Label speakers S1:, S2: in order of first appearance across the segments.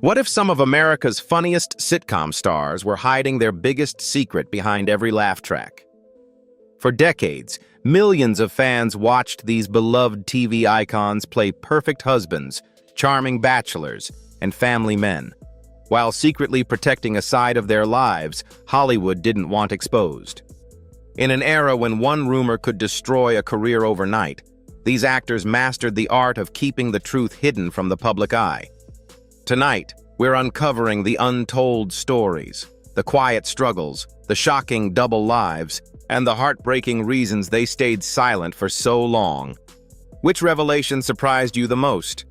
S1: What if some of America's funniest sitcom stars were hiding their biggest secret behind every laugh track? For decades, millions of fans watched these beloved TV icons play perfect husbands, charming bachelors, and family men, while secretly protecting a side of their lives Hollywood didn't want exposed. In an era when one rumor could destroy a career overnight, these actors mastered the art of keeping the truth hidden from the public eye. Tonight, we're uncovering the untold stories, the quiet struggles, the shocking double lives, and the heartbreaking reasons they stayed silent for so long. Which revelation surprised you the most?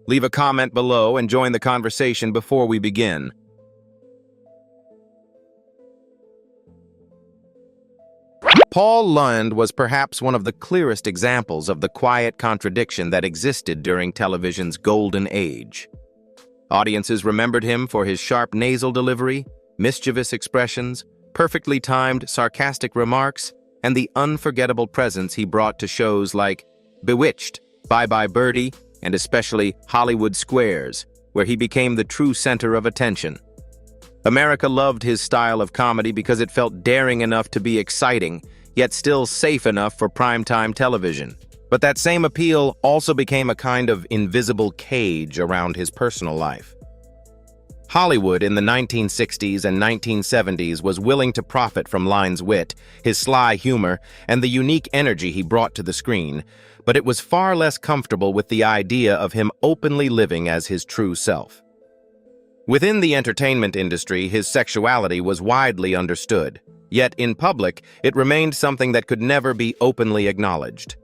S1: Leave a comment below and join the conversation before we begin. Paul Lund was perhaps one of the clearest examples of the quiet contradiction that existed during television's golden age. Audiences remembered him for his sharp nasal delivery, mischievous expressions, perfectly timed sarcastic remarks, and the unforgettable presence he brought to shows like Bewitched, Bye Bye Birdie, and especially Hollywood Squares, where he became the true center of attention. America loved his style of comedy because it felt daring enough to be exciting, yet still safe enough for primetime television. But that same appeal also became a kind of invisible cage around his personal life. Hollywood in the 1960s and 1970s was willing to profit from Lund's wit, his sly humor, and the unique energy he brought to the screen, but it was far less comfortable with the idea of him openly living as his true self. Within the entertainment industry, his sexuality was widely understood, yet in public, it remained something that could never be openly acknowledged.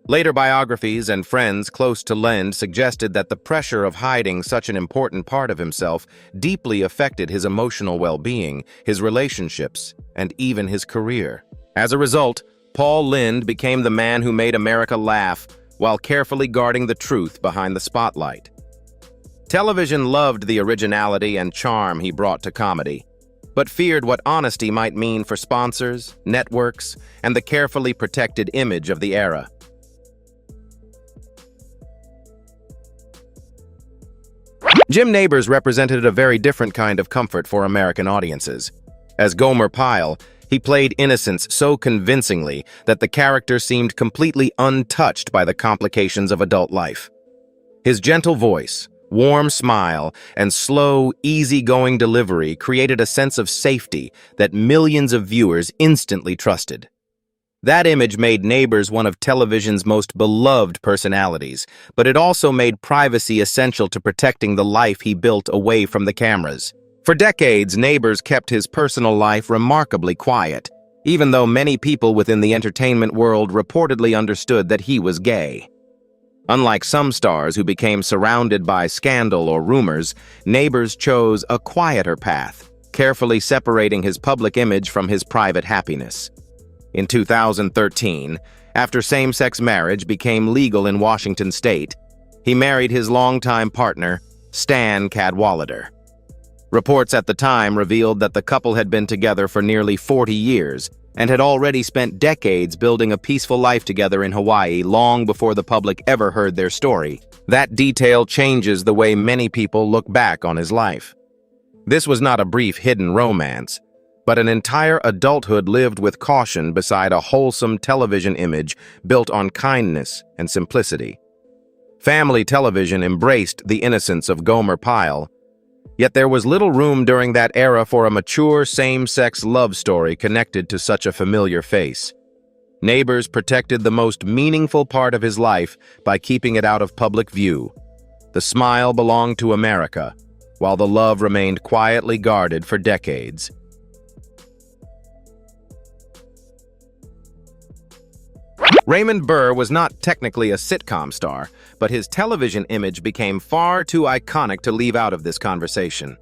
S1: Later biographies and friends close to Lund suggested that the pressure of hiding such an important part of himself deeply affected his emotional well-being, his relationships, and even his career. As a result, Paul Lund became the man who made America laugh while carefully guarding the truth behind the spotlight. Television loved the originality and charm he brought to comedy, but feared what honesty might mean for sponsors, networks, and the carefully protected image of the era. Jim Nabors represented a very different kind of comfort for American audiences. As Gomer Pyle, he played innocence so convincingly that the character seemed completely untouched by the complications of adult life. His gentle voice, warm smile, and slow, easygoing delivery created a sense of safety that millions of viewers instantly trusted. That image made Nabors one of television's most beloved personalities, but it also made privacy essential to protecting the life he built away from the cameras. For decades, Nabors kept his personal life remarkably quiet, even though many people within the entertainment world reportedly understood that he was gay. Unlike some stars who became surrounded by scandal or rumors, Nabors chose a quieter path, carefully separating his public image from his private happiness. In 2013, after same-sex marriage became legal in Washington state, he married his longtime partner, Stan Cadwallader. Reports at the time revealed that the couple had been together for nearly 40 years and had already spent decades building a peaceful life together in Hawaii long before the public ever heard their story. That detail changes the way many people look back on his life. This was not a brief hidden romance, but an entire adulthood lived with caution beside a wholesome television image built on kindness and simplicity. Family television embraced the innocence of Gomer Pyle, yet there was little room during that era for a mature same-sex love story connected to such a familiar face. Nabors protected the most meaningful part of his life by keeping it out of public view. The smile belonged to America, while the love remained quietly guarded for decades. Raymond Burr was not technically a sitcom star, but his television image became far too iconic to leave out of this conversation.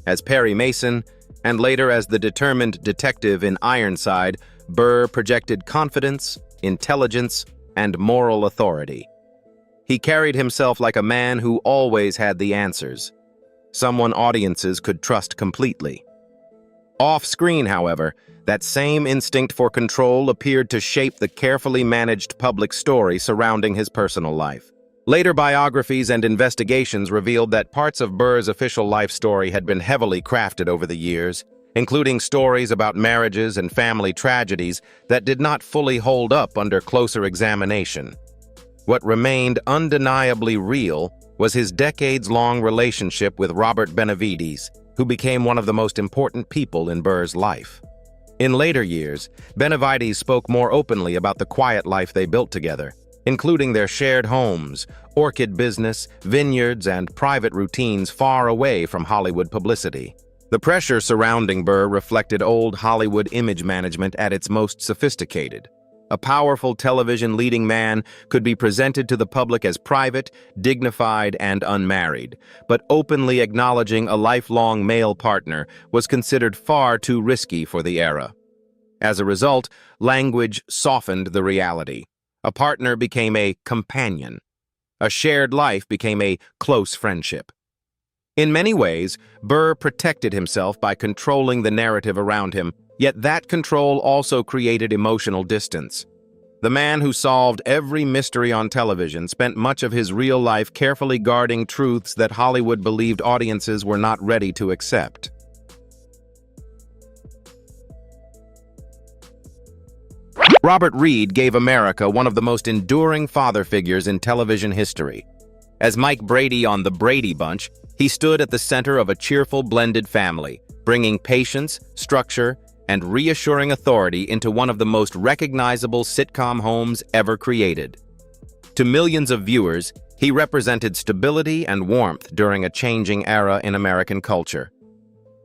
S1: As Perry Mason, and later as the determined detective in Ironside, Burr projected confidence, intelligence, and moral authority. He carried himself like a man who always had the answers, someone audiences could trust completely. Off-screen, however, that same instinct for control appeared to shape the carefully managed public story surrounding his personal life. Later biographies and investigations revealed that parts of Burr's official life story had been heavily crafted over the years, including stories about marriages and family tragedies that did not fully hold up under closer examination. What remained undeniably real was his decades-long relationship with Robert Benavides, who became one of the most important people in Burr's life. In later years, Benavides spoke more openly about the quiet life they built together, including their shared homes, orchid business, vineyards, and private routines far away from Hollywood publicity. The pressure surrounding Burr reflected old Hollywood image management at its most sophisticated. A powerful television leading man could be presented to the public as private, dignified, and unmarried, but openly acknowledging a lifelong male partner was considered far too risky for the era. As a result, language softened the reality. A partner became a companion. A shared life became a close friendship. In many ways, Burr protected himself by controlling the narrative around him, yet that control also created emotional distance. The man who solved every mystery on television spent much of his real life carefully guarding truths that Hollywood believed audiences were not ready to accept. Robert Reed gave America one of the most enduring father figures in television history. As Mike Brady on The Brady Bunch, he stood at the center of a cheerful blended family, bringing patience, structure, and reassuring authority into one of the most recognizable sitcom homes ever created. To millions of viewers, he represented stability and warmth during a changing era in American culture.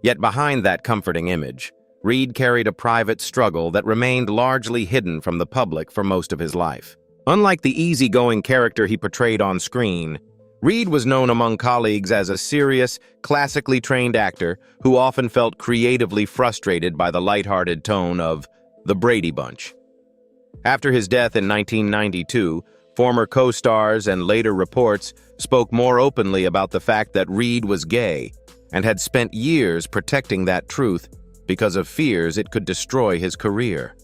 S1: Yet behind that comforting image, Reed carried a private struggle that remained largely hidden from the public for most of his life. Unlike the easygoing character he portrayed on screen, Reed was known among colleagues as a serious, classically trained actor who often felt creatively frustrated by the lighthearted tone of The Brady Bunch. After his death in 1992, former co-stars and later reports spoke more openly about the fact that Reed was gay and had spent years protecting that truth because of fears it could destroy his career.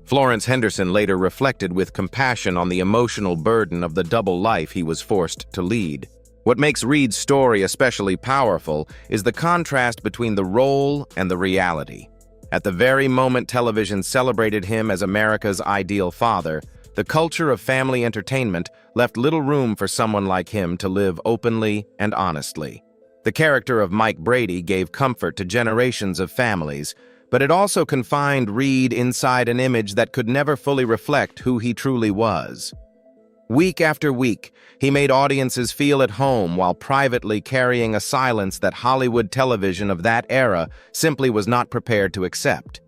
S1: Florence Henderson later reflected with compassion on the emotional burden of the double life he was forced to lead. What makes Reed's story especially powerful is the contrast between the role and the reality. At the very moment television celebrated him as America's ideal father, the culture of family entertainment left little room for someone like him to live openly and honestly. The character of Mike Brady gave comfort to generations of families, but it also confined Reed inside an image that could never fully reflect who he truly was. Week after week, he made audiences feel at home while privately carrying a silence that Hollywood television of that era simply was not prepared to accept.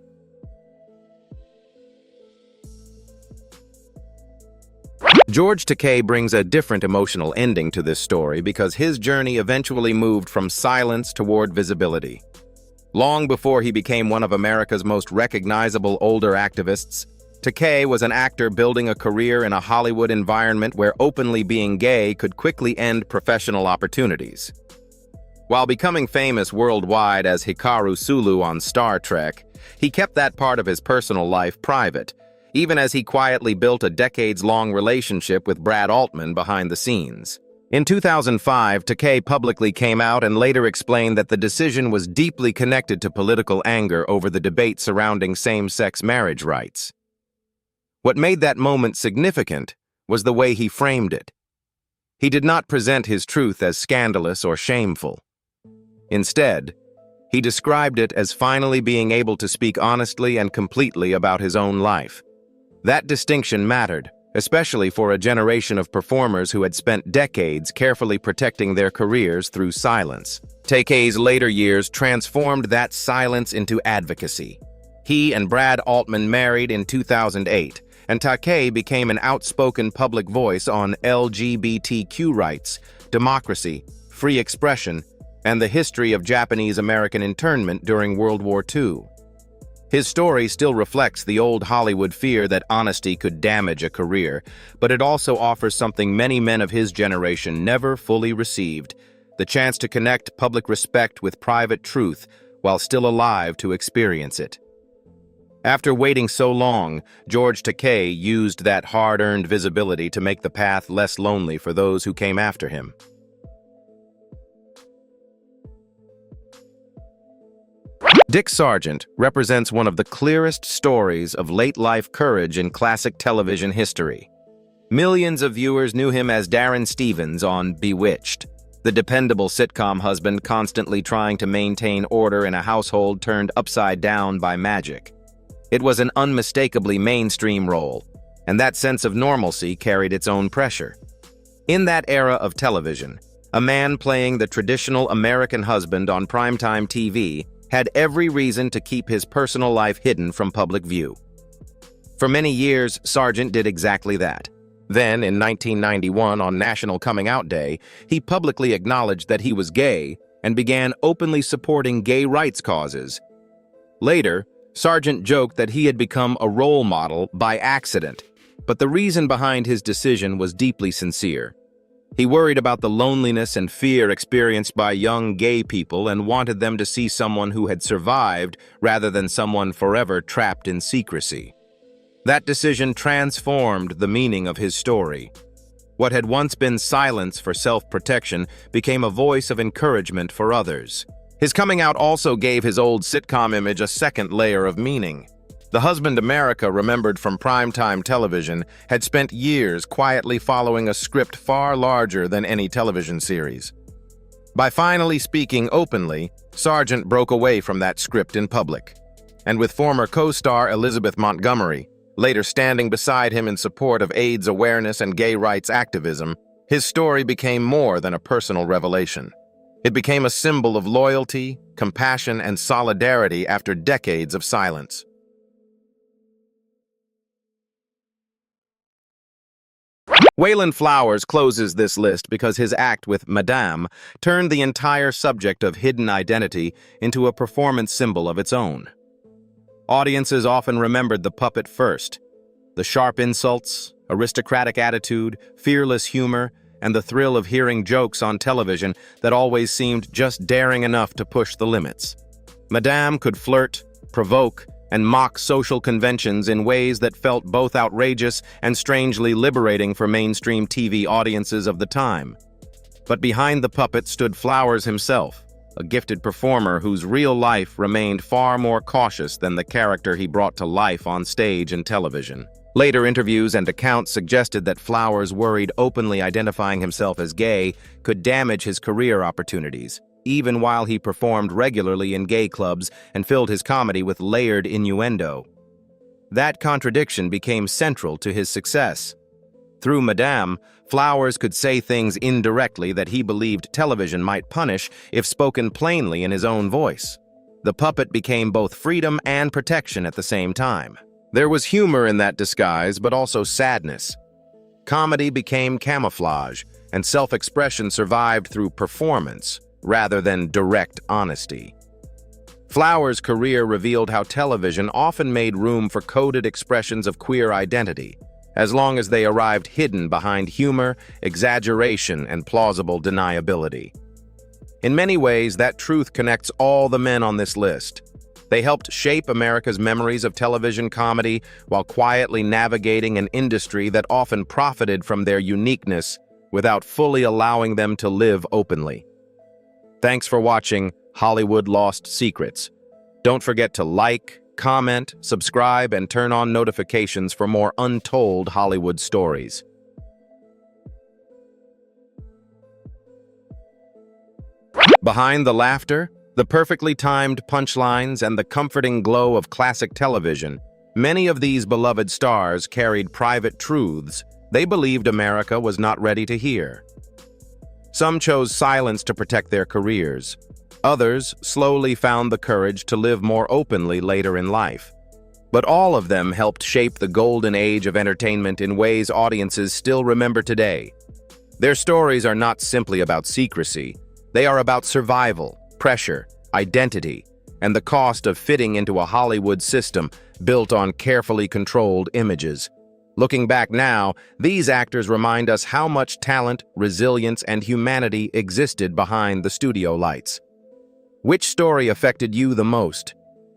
S1: George Takei brings a different emotional ending to this story because his journey eventually moved from silence toward visibility. Long before he became one of America's most recognizable older activists, Takei was an actor building a career in a Hollywood environment where openly being gay could quickly end professional opportunities. While becoming famous worldwide as Hikaru Sulu on Star Trek, he kept that part of his personal life private, even as he quietly built a decades-long relationship with Brad Altman behind the scenes. In 2005, Takei publicly came out and later explained that the decision was deeply connected to political anger over the debate surrounding same-sex marriage rights. What made that moment significant was the way he framed it. He did not present his truth as scandalous or shameful. Instead, he described it as finally being able to speak honestly and completely about his own life. That distinction mattered, especially for a generation of performers who had spent decades carefully protecting their careers through silence. Takei's later years transformed that silence into advocacy. He and Brad Altman married in 2008, and Takei became an outspoken public voice on LGBTQ rights, democracy, free expression, and the history of Japanese-American internment during World War II. His story still reflects the old Hollywood fear that honesty could damage a career, but it also offers something many men of his generation never fully received: the chance to connect public respect with private truth while still alive to experience it. After waiting so long, George Takei used that hard-earned visibility to make the path less lonely for those who came after him. Dick Sargent represents one of the clearest stories of late-life courage in classic television history. Millions of viewers knew him as Darren Stevens on Bewitched, the dependable sitcom husband constantly trying to maintain order in a household turned upside down by magic. It was an unmistakably mainstream role, and that sense of normalcy carried its own pressure. In that era of television, a man playing the traditional American husband on primetime TV had every reason to keep his personal life hidden from public view. For many years, Sargent did exactly that. Then, in 1991, on National Coming Out Day, he publicly acknowledged that he was gay and began openly supporting gay rights causes. Later, Sargent joked that he had become a role model by accident, but the reason behind his decision was deeply sincere. He worried about the loneliness and fear experienced by young gay people and wanted them to see someone who had survived rather than someone forever trapped in secrecy. That decision transformed the meaning of his story. What had once been silence for self-protection became a voice of encouragement for others. His coming out also gave his old sitcom image a second layer of meaning. The husband America remembered from primetime television had spent years quietly following a script far larger than any television series. By finally speaking openly, Sargent broke away from that script in public. And with former co-star Elizabeth Montgomery, later standing beside him in support of AIDS awareness and gay rights activism, his story became more than a personal revelation. It became a symbol of loyalty, compassion, and solidarity after decades of silence. Waylon Flowers closes this list because his act with Madame turned the entire subject of hidden identity into a performance symbol of its own. Audiences often remembered the puppet first. The sharp insults, aristocratic attitude, fearless humor, and the thrill of hearing jokes on television that always seemed just daring enough to push the limits. Madame could flirt, provoke, and mock social conventions in ways that felt both outrageous and strangely liberating for mainstream TV audiences of the time. But behind the puppet stood Flowers himself, a gifted performer whose real life remained far more cautious than the character he brought to life on stage and television. Later interviews and accounts suggested that Flowers worried openly identifying himself as gay could damage his career opportunities, even while he performed regularly in gay clubs and filled his comedy with layered innuendo. That contradiction became central to his success. Through Madame, Flowers could say things indirectly that he believed television might punish if spoken plainly in his own voice. The puppet became both freedom and protection at the same time. There was humor in that disguise, but also sadness. Comedy became camouflage, and self-expression survived through performance, rather than direct honesty. Flowers' career revealed how television often made room for coded expressions of queer identity, as long as they arrived hidden behind humor, exaggeration, and plausible deniability. In many ways, that truth connects all the men on this list. They helped shape America's memories of television comedy while quietly navigating an industry that often profited from their uniqueness without fully allowing them to live openly. Thanks for watching Hollywood Lost Secrets. Don't forget to like, comment, subscribe, and turn on notifications for more untold Hollywood stories. Behind the laughter, the perfectly timed punchlines, and the comforting glow of classic television, many of these beloved stars carried private truths they believed America was not ready to hear. Some chose silence to protect their careers. Others slowly found the courage to live more openly later in life. But all of them helped shape the golden age of entertainment in ways audiences still remember today. Their stories are not simply about secrecy. They are about survival, pressure, identity, and the cost of fitting into a Hollywood system built on carefully controlled images. Looking back now, these actors remind us how much talent, resilience, and humanity existed behind the studio lights. Which story affected you the most?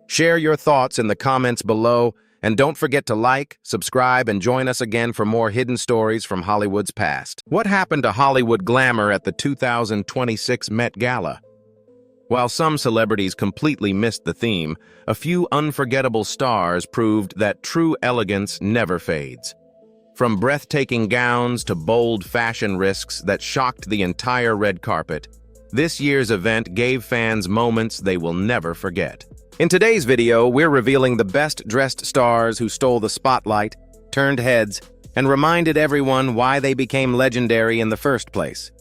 S1: Share your thoughts in the comments below, and don't forget to like, subscribe, and join us again for more hidden stories from Hollywood's past. What happened to Hollywood glamour at the 2026 Met Gala? While some celebrities completely missed the theme, a few unforgettable stars proved that true elegance never fades. From breathtaking gowns to bold fashion risks that shocked the entire red carpet, this year's event gave fans moments they will never forget. In today's video, we're revealing the best-dressed stars who stole the spotlight, turned heads, and reminded everyone why they became legendary in the first place.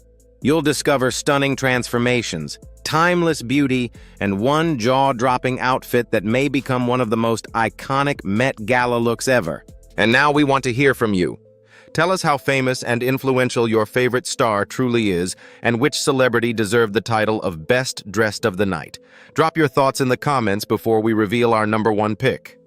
S1: You'll discover stunning transformations, timeless beauty, and one jaw-dropping outfit that may become one of the most iconic Met Gala looks ever. And now we want to hear from you. Tell us how famous and influential your favorite star truly is, and which celebrity deserved the title of Best Dressed of the Night. Drop your thoughts in the comments before we reveal our number one pick.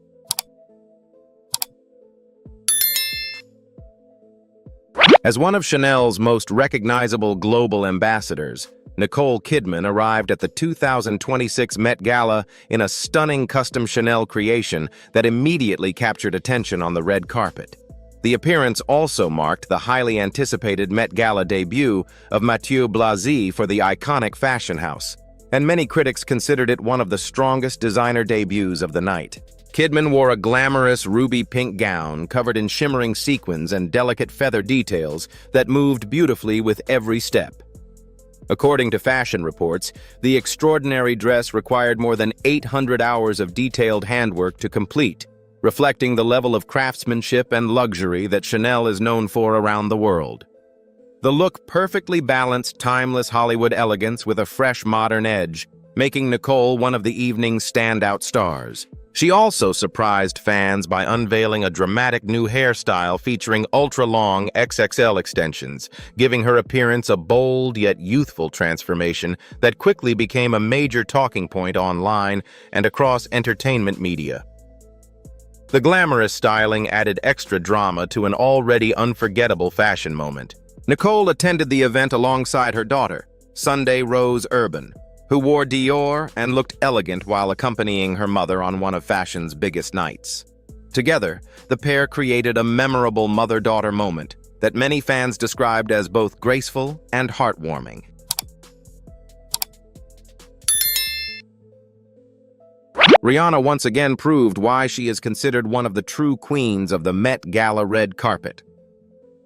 S1: As one of Chanel's most recognizable global ambassadors, Nicole Kidman arrived at the 2026 Met Gala in a stunning custom Chanel creation that immediately captured attention on the red carpet. The appearance also marked the highly anticipated Met Gala debut of Mathieu Blasi for the iconic fashion house, and many critics considered it one of the strongest designer debuts of the night. Kidman wore a glamorous ruby pink gown covered in shimmering sequins and delicate feather details that moved beautifully with every step. According to fashion reports, the extraordinary dress required more than 800 hours of detailed handwork to complete, reflecting the level of craftsmanship and luxury that Chanel is known for around the world. The look perfectly balanced timeless Hollywood elegance with a fresh modern edge, making Nicole one of the evening's standout stars. She also surprised fans by unveiling a dramatic new hairstyle featuring ultra-long XXL extensions, giving her appearance a bold yet youthful transformation that quickly became a major talking point online and across entertainment media. The glamorous styling added extra drama to an already unforgettable fashion moment. Nicole attended the event alongside her daughter, Sunday Rose Urban, who wore Dior and looked elegant while accompanying her mother on one of fashion's biggest nights. Together, the pair created a memorable mother-daughter moment that many fans described as both graceful and heartwarming. Rihanna once again proved why she is considered one of the true queens of the Met Gala red carpet.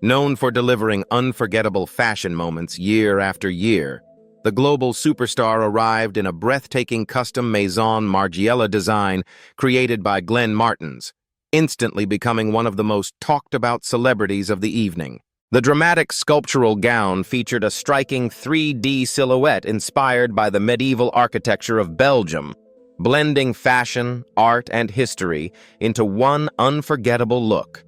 S1: Known for delivering unforgettable fashion moments year after year, the global superstar arrived in a breathtaking custom Maison Margiela design created by Glenn Martens, instantly becoming one of the most talked-about celebrities of the evening. The dramatic sculptural gown featured a striking 3D silhouette inspired by the medieval architecture of Belgium, blending fashion, art, and history into one unforgettable look.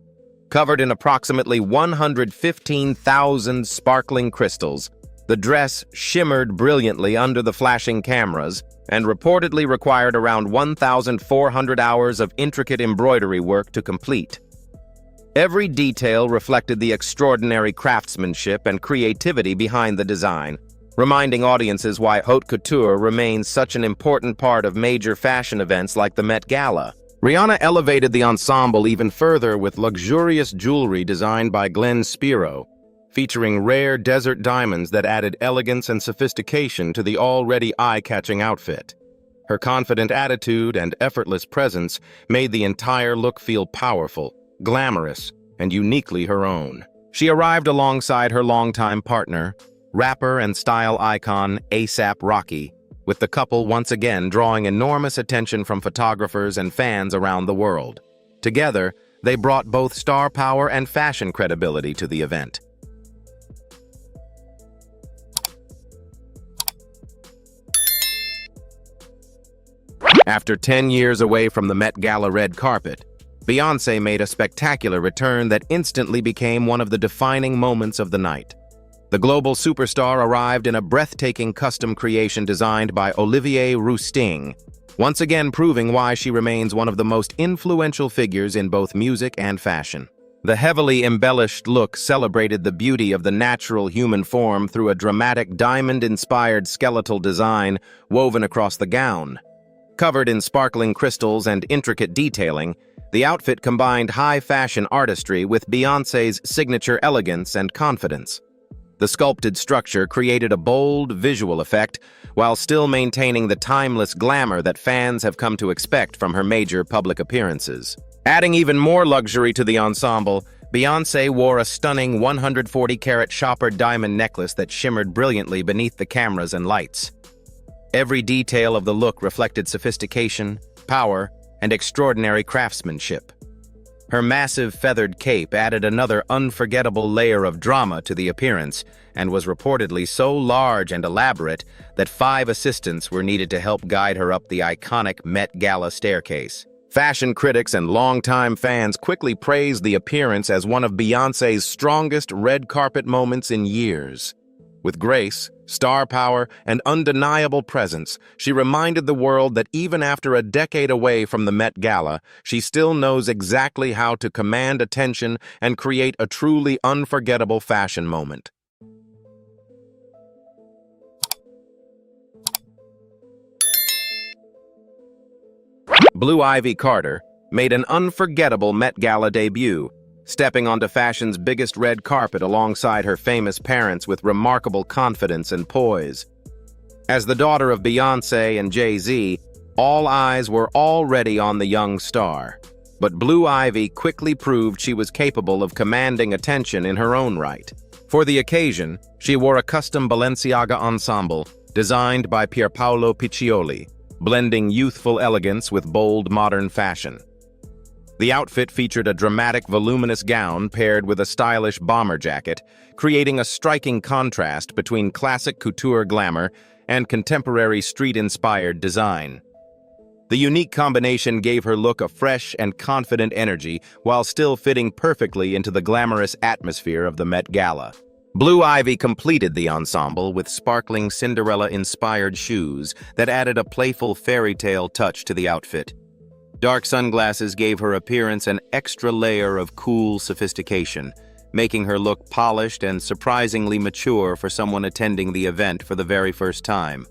S1: Covered in approximately 115,000 sparkling crystals, the dress shimmered brilliantly under the flashing cameras and reportedly required around 1,400 hours of intricate embroidery work to complete. Every detail reflected the extraordinary craftsmanship and creativity behind the design, reminding audiences why haute couture remains such an important part of major fashion events like the Met Gala. Rihanna elevated the ensemble even further with luxurious jewelry designed by Glenn Spiro, featuring rare desert diamonds that added elegance and sophistication to the already eye-catching outfit. Her confident attitude and effortless presence made the entire look feel powerful, glamorous, and uniquely her own. She arrived alongside her longtime partner, rapper and style icon A$AP Rocky, with the couple once again drawing enormous attention from photographers and fans around the world. Together, they brought both star power and fashion credibility to the event. After 10 years away from the Met Gala red carpet, Beyoncé made a spectacular return that instantly became one of the defining moments of the night. The global superstar arrived in a breathtaking custom creation designed by Olivier Rousteing, once again proving why she remains one of the most influential figures in both music and fashion. The heavily embellished look celebrated the beauty of the natural human form through a dramatic diamond-inspired skeletal design woven across the gown. Covered in sparkling crystals and intricate detailing, the outfit combined high-fashion artistry with Beyoncé's signature elegance and confidence. The sculpted structure created a bold visual effect while still maintaining the timeless glamour that fans have come to expect from her major public appearances. Adding even more luxury to the ensemble, Beyoncé wore a stunning 140-carat shopper diamond necklace that shimmered brilliantly beneath the cameras and lights. Every detail of the look reflected sophistication, power, and extraordinary craftsmanship. Her massive feathered cape added another unforgettable layer of drama to the appearance and was reportedly so large and elaborate that 5 assistants were needed to help guide her up the iconic Met Gala staircase. Fashion critics and longtime fans quickly praised the appearance as one of Beyoncé's strongest red carpet moments in years. With grace, star power, and undeniable presence, she reminded the world that even after a decade away from the Met Gala, she still knows exactly how to command attention and create a truly unforgettable fashion moment. Blue Ivy Carter made an unforgettable Met Gala debut, stepping onto fashion's biggest red carpet alongside her famous parents with remarkable confidence and poise. As the daughter of Beyoncé and Jay-Z, all eyes were already on the young star. But Blue Ivy quickly proved she was capable of commanding attention in her own right. For the occasion, she wore a custom Balenciaga ensemble designed by Pierpaolo Piccioli, blending youthful elegance with bold modern fashion. The outfit featured a dramatic, voluminous gown paired with a stylish bomber jacket, creating a striking contrast between classic couture glamour and contemporary street-inspired design. The unique combination gave her look a fresh and confident energy while still fitting perfectly into the glamorous atmosphere of the Met Gala. Blue Ivy completed the ensemble with sparkling Cinderella-inspired shoes that added a playful fairy tale touch to the outfit. Dark sunglasses gave her appearance an extra layer of cool sophistication, making her look polished and surprisingly mature for someone attending the event for the very first time.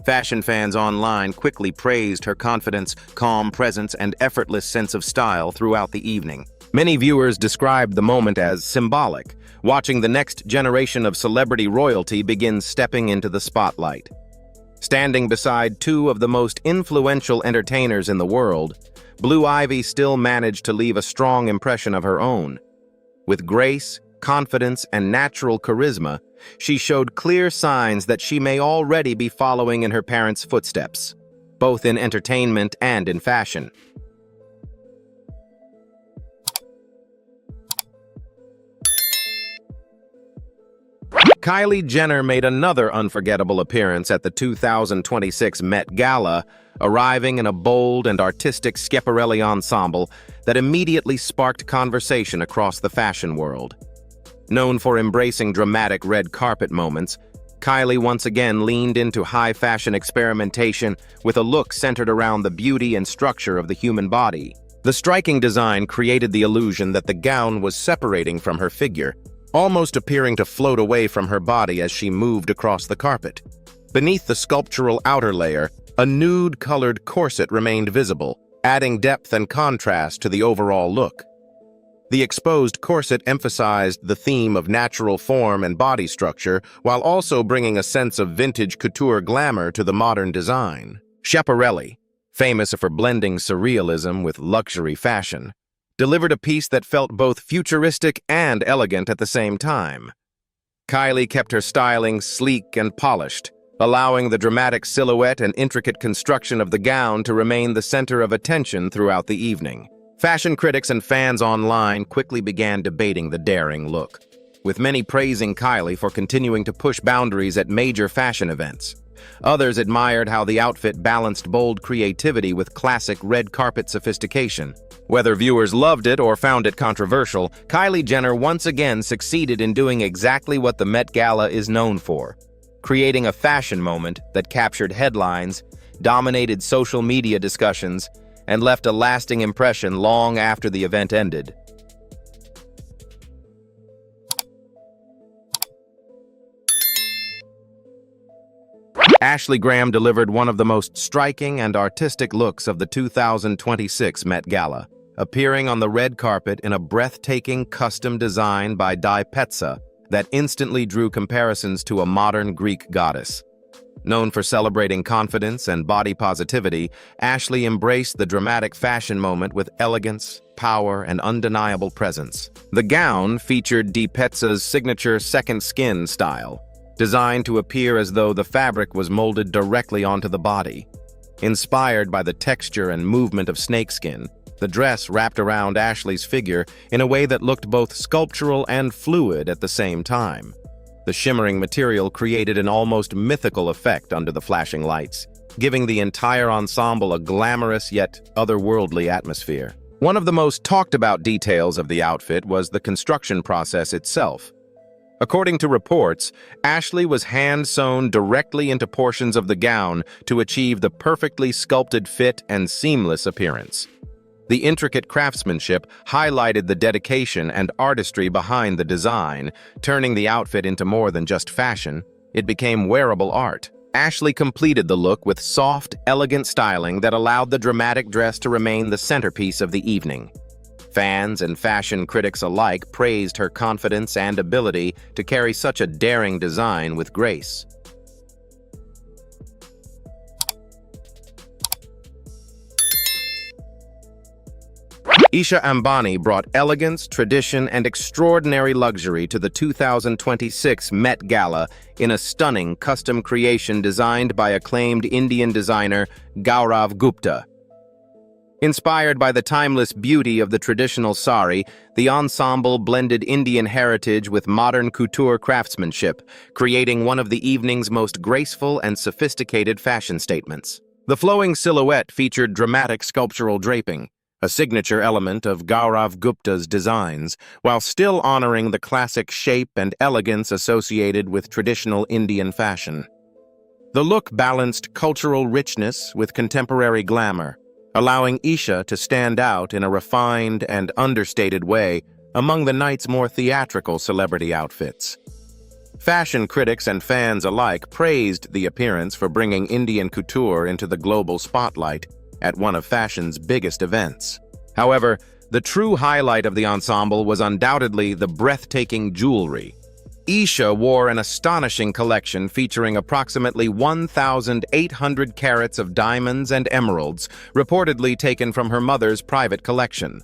S1: Fashion fans online quickly praised her confidence, calm presence, and effortless sense of style throughout the evening. Many viewers described the moment as symbolic, watching the next generation of celebrity royalty begin stepping into the spotlight. Standing beside 2 of the most influential entertainers in the world, Blue Ivy still managed to leave a strong impression of her own. With grace, confidence, and natural charisma, she showed clear signs that she may already be following in her parents' footsteps, both in entertainment and in fashion. Kylie Jenner made another unforgettable appearance at the 2026 Met Gala, arriving in a bold and artistic Schiaparelli ensemble that immediately sparked conversation across the fashion world. Known for embracing dramatic red carpet moments, Kylie once again leaned into high-fashion experimentation with a look centered around the beauty and structure of the human body. The striking design created the illusion that the gown was separating from her figure, almost appearing to float away from her body as she moved across the carpet. Beneath the sculptural outer layer, a nude-colored corset remained visible, adding depth and contrast to the overall look. The exposed corset emphasized the theme of natural form and body structure, while also bringing a sense of vintage couture glamour to the modern design. Schiaparelli, famous for blending surrealism with luxury fashion, delivered a piece that felt both futuristic and elegant at the same time. Kylie kept her styling sleek and polished, allowing the dramatic silhouette and intricate construction of the gown to remain the center of attention throughout the evening. Fashion critics and fans online quickly began debating the daring look, with many praising Kylie for continuing to push boundaries at major fashion events. Others admired how the outfit balanced bold creativity with classic red carpet sophistication. Whether viewers loved it or found it controversial, Kylie Jenner once again succeeded in doing exactly what the Met Gala is known for: creating a fashion moment that captured headlines, dominated social media discussions, and left a lasting impression long after the event ended. Ashley Graham delivered one of the most striking and artistic looks of the 2026 Met Gala, appearing on the red carpet in a breathtaking custom design by Petsa that instantly drew comparisons to a modern Greek goddess. Known for celebrating confidence and body positivity, Ashley embraced the dramatic fashion moment with elegance, power, and undeniable presence. The gown featured Petsa's signature second skin style, designed to appear as though the fabric was molded directly onto the body. Inspired by the texture and movement of snakeskin, the dress wrapped around Ashley's figure in a way that looked both sculptural and fluid at the same time. The shimmering material created an almost mythical effect under the flashing lights, giving the entire ensemble a glamorous yet otherworldly atmosphere. One of the most talked about details of the outfit was the construction process itself. According to reports, Ashley was hand-sewn directly into portions of the gown to achieve the perfectly sculpted fit and seamless appearance. The intricate craftsmanship highlighted the dedication and artistry behind the design, turning the outfit into more than just fashion. It became wearable art. Ashley completed the look with soft, elegant styling that allowed the dramatic dress to remain the centerpiece of the evening. Fans and fashion critics alike praised her confidence and ability to carry such a daring design with grace. Isha Ambani brought elegance, tradition, and extraordinary luxury to the 2026 Met Gala in a stunning custom creation designed by acclaimed Indian designer Gaurav Gupta. Inspired by the timeless beauty of the traditional sari, the ensemble blended Indian heritage with modern couture craftsmanship, creating one of the evening's most graceful and sophisticated fashion statements. The flowing silhouette featured dramatic sculptural draping, a signature element of Gaurav Gupta's designs, while still honoring the classic shape and elegance associated with traditional Indian fashion. The look balanced cultural richness with contemporary glamour, allowing Isha to stand out in a refined and understated way among the night's more theatrical celebrity outfits. Fashion critics and fans alike praised the appearance for bringing Indian couture into the global spotlight at one of fashion's biggest events. However, the true highlight of the ensemble was undoubtedly the breathtaking jewelry. Isha wore an astonishing collection featuring approximately 1,800 carats of diamonds and emeralds, reportedly taken from her mother's private collection.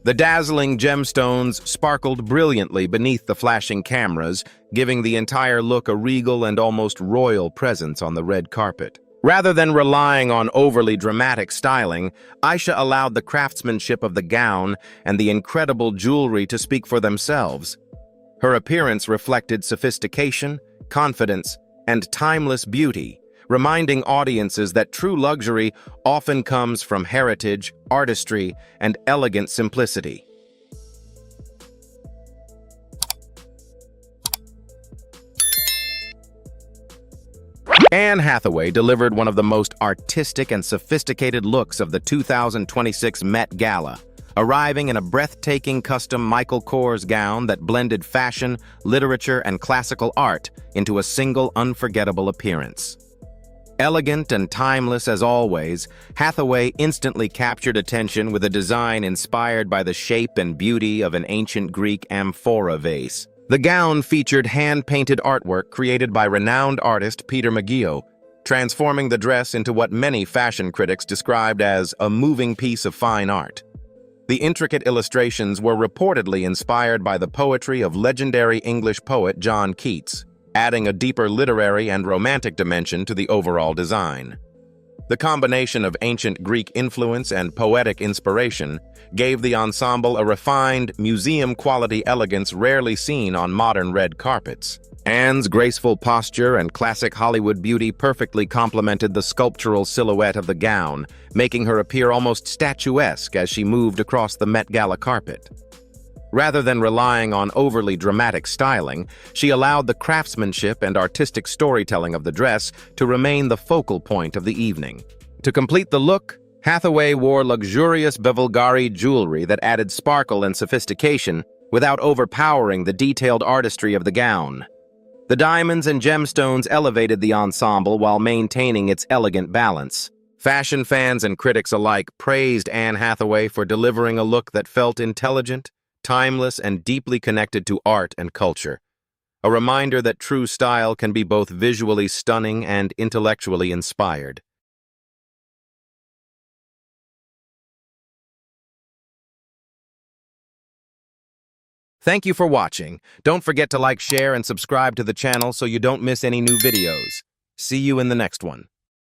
S1: The dazzling gemstones sparkled brilliantly beneath the flashing cameras, giving the entire look a regal and almost royal presence on the red carpet. Rather than relying on overly dramatic styling, Isha allowed the craftsmanship of the gown and the incredible jewelry to speak for themselves. Her appearance reflected sophistication, confidence, and timeless beauty, reminding audiences that true luxury often comes from heritage, artistry, and elegant simplicity. Anne Hathaway delivered one of the most artistic and sophisticated looks of the 2026 Met Gala, arriving in a breathtaking custom Michael Kors gown that blended fashion, literature, and classical art into a single unforgettable appearance. Elegant and timeless as always, Hathaway instantly captured attention with a design inspired by the shape and beauty of an ancient Greek amphora vase. The gown featured hand-painted artwork created by renowned artist Peter Maggio, transforming the dress into what many fashion critics described as a moving piece of fine art. The intricate illustrations were reportedly inspired by the poetry of legendary English poet John Keats, adding a deeper literary and romantic dimension to the overall design. The combination of ancient Greek influence and poetic inspiration gave the ensemble a refined, museum-quality elegance rarely seen on modern red carpets. Anne's graceful posture and classic Hollywood beauty perfectly complemented the sculptural silhouette of the gown, making her appear almost statuesque as she moved across the Met Gala carpet. Rather than relying on overly dramatic styling, she allowed the craftsmanship and artistic storytelling of the dress to remain the focal point of the evening. To complete the look, Hathaway wore luxurious Bvlgari jewelry that added sparkle and sophistication without overpowering the detailed artistry of the gown. The diamonds and gemstones elevated the ensemble while maintaining its elegant balance. Fashion fans and critics alike praised Anne Hathaway for delivering a look that felt intelligent, timeless, and deeply connected to art and culture. A reminder that true style can be both visually stunning and intellectually inspired. Thank you for watching. Don't forget to like, share, and subscribe to the channel so you don't miss any new videos. See you in the next one.